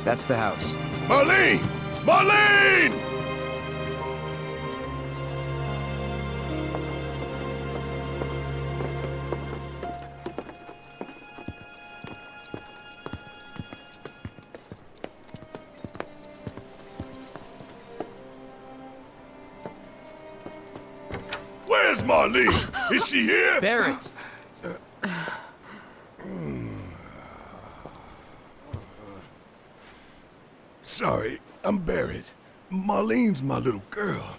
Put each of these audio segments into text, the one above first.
That's the house. Marlene! Marlene! Where's Marlene? Is she here? Barret! Sorry, I'm Barret. Marlene's my little girl.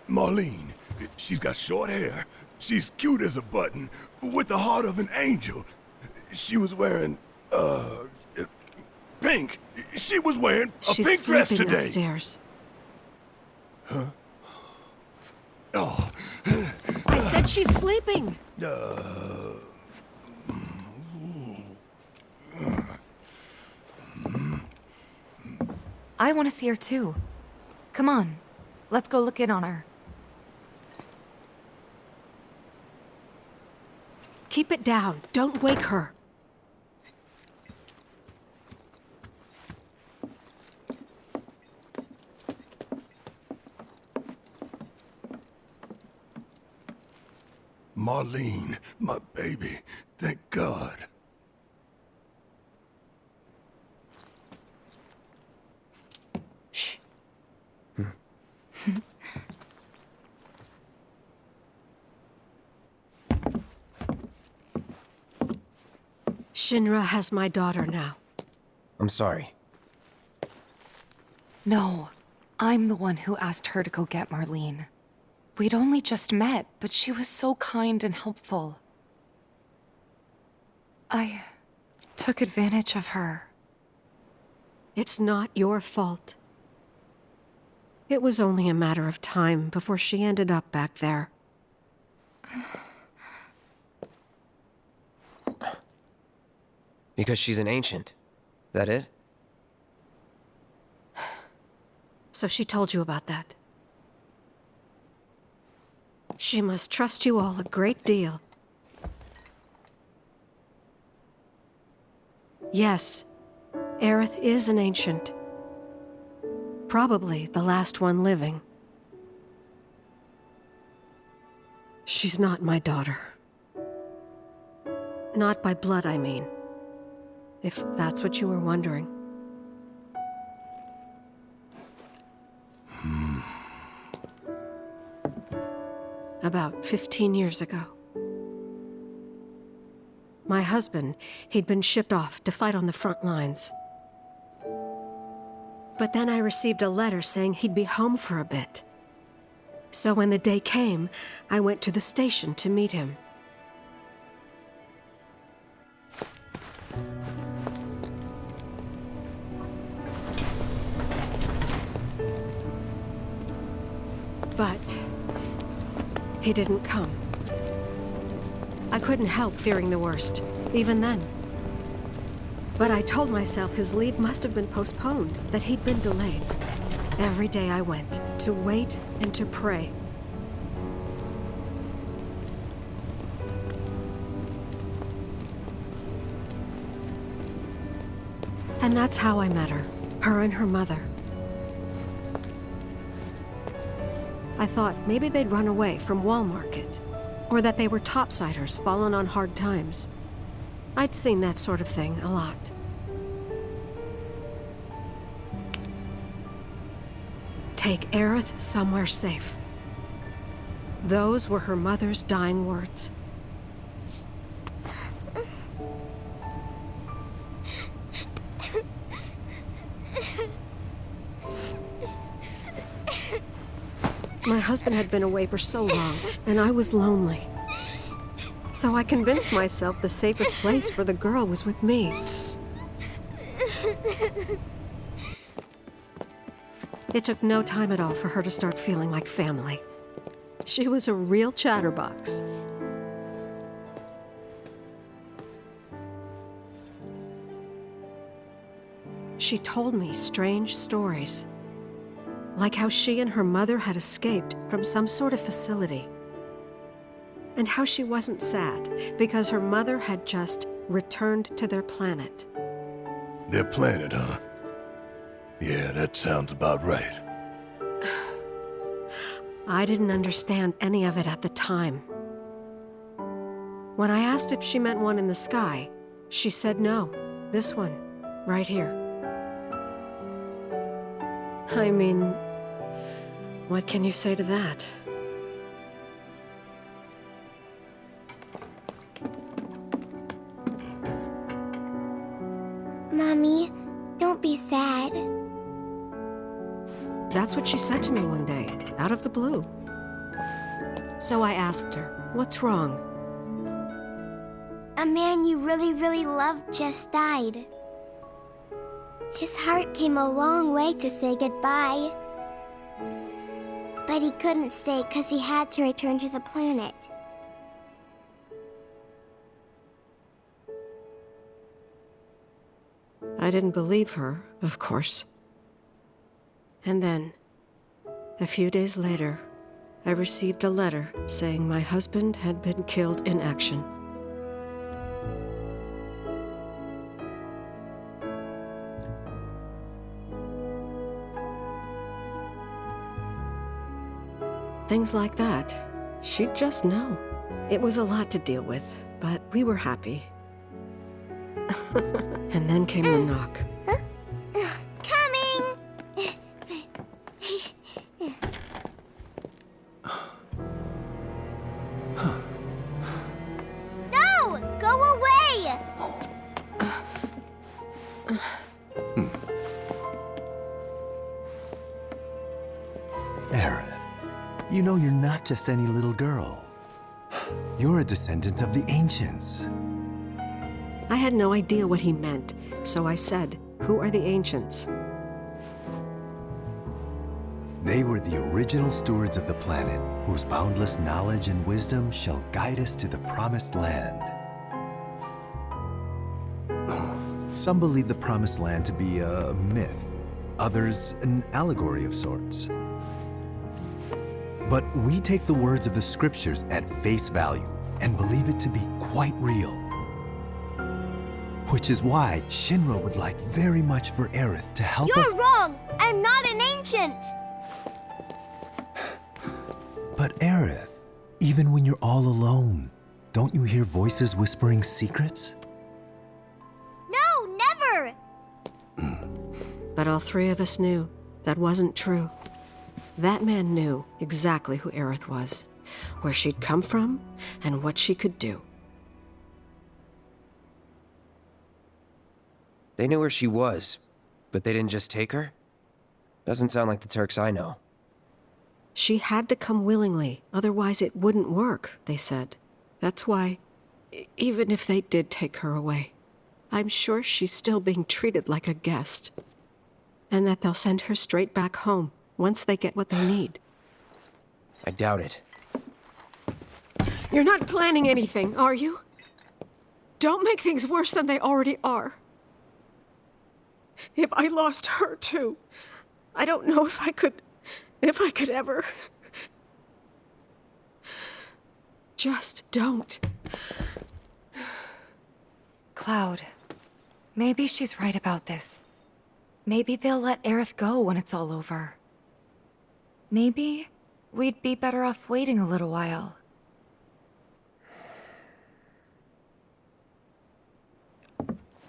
Marlene, she's got short hair. She's cute as a button, with the heart of an angel. She was wearing, pink. She was wearing a pink dress today. She's sleeping upstairs. Huh? Oh. I said she's sleeping. I want to see her too. Come on, let's go look in on her. Keep it down. Don't wake her. Marlene, my baby. Thank God. Shh. Shinra has my daughter now. I'm sorry. No, I'm the one who asked her to go get Marlene. We'd only just met, but she was so kind and helpful. I took advantage of her. It's not your fault. It was only a matter of time before she ended up back there. Because she's an ancient. That it? So she told you about that. She must trust you all a great deal. Yes, Aerith is an ancient. Probably the last one living. She's not my daughter. Not by blood, I mean. If that's what you were wondering. About 15 years ago. My husband, he'd been shipped off to fight on the front lines. But then I received a letter saying he'd be home for a bit. So when the day came, I went to the station to meet him. But he didn't come. I couldn't help fearing the worst, even then. But I told myself his leave must have been postponed, that he'd been delayed. Every day I went, to wait and to pray. And that's how I met her and her mother. I thought maybe they'd run away from Wall Market, or that they were topsiders fallen on hard times. I'd seen that sort of thing a lot. Take Aerith somewhere safe. Those were her mother's dying words. My husband had been away for so long, and I was lonely. So I convinced myself the safest place for the girl was with me. It took no time at all for her to start feeling like family. She was a real chatterbox. She told me strange stories. Like how she and her mother had escaped from some sort of facility. and how she wasn't sad because her mother had just returned to their planet. Their planet, huh? Yeah, that sounds about right. I didn't understand any of it at the time. When I asked if she meant one in the sky, she said no. This one, right here. I mean, what can you say to that? Mommy, don't be sad. That's what she said to me one day, out of the blue. So I asked her, what's wrong? A man you really, really loved just died. His heart came a long way to say goodbye. But he couldn't stay because he had to return to the planet. I didn't believe her, of course. And then, a few days later, I received a letter saying my husband had been killed in action. Things like that, she'd just know. It was a lot to deal with, but we were happy. And then came the knock. Coming! No! Go away! Aerith, you know you're not just any little girl. You're a descendant of the Ancients. I had no idea what he meant, so I said, "Who are the Ancients?" They were the original stewards of the planet, whose boundless knowledge and wisdom shall guide us to the promised land. Some believe the promised land to be a myth, others an allegory of sorts. But we take the words of the scriptures at face value and believe it to be quite real. Which is why Shinra would like very much for Aerith to help us— You're wrong! I'm not an ancient! But Aerith, even when you're all alone, don't you hear voices whispering secrets? No, never! But all three of us knew that wasn't true. That man knew exactly who Aerith was, where she'd come from, and what she could do. They knew where she was, but they didn't just take her? Doesn't sound like the Turks I know. She had to come willingly, otherwise it wouldn't work, they said. That's why, even if they did take her away, I'm sure she's still being treated like a guest. And that they'll send her straight back home once they get what they need. I doubt it. You're not planning anything, are you? Don't make things worse than they already are. If I lost her too, I don't know if I could ever. Just don't. Cloud, maybe she's right about this. Maybe they'll let Aerith go when it's all over. Maybe we'd be better off waiting a little while.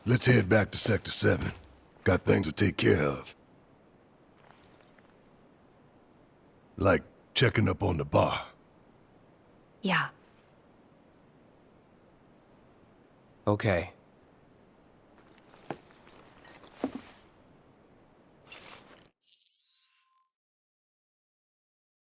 Let's head back to Sector 7. Got things to take care of. Like checking up on the bar. Yeah. Okay.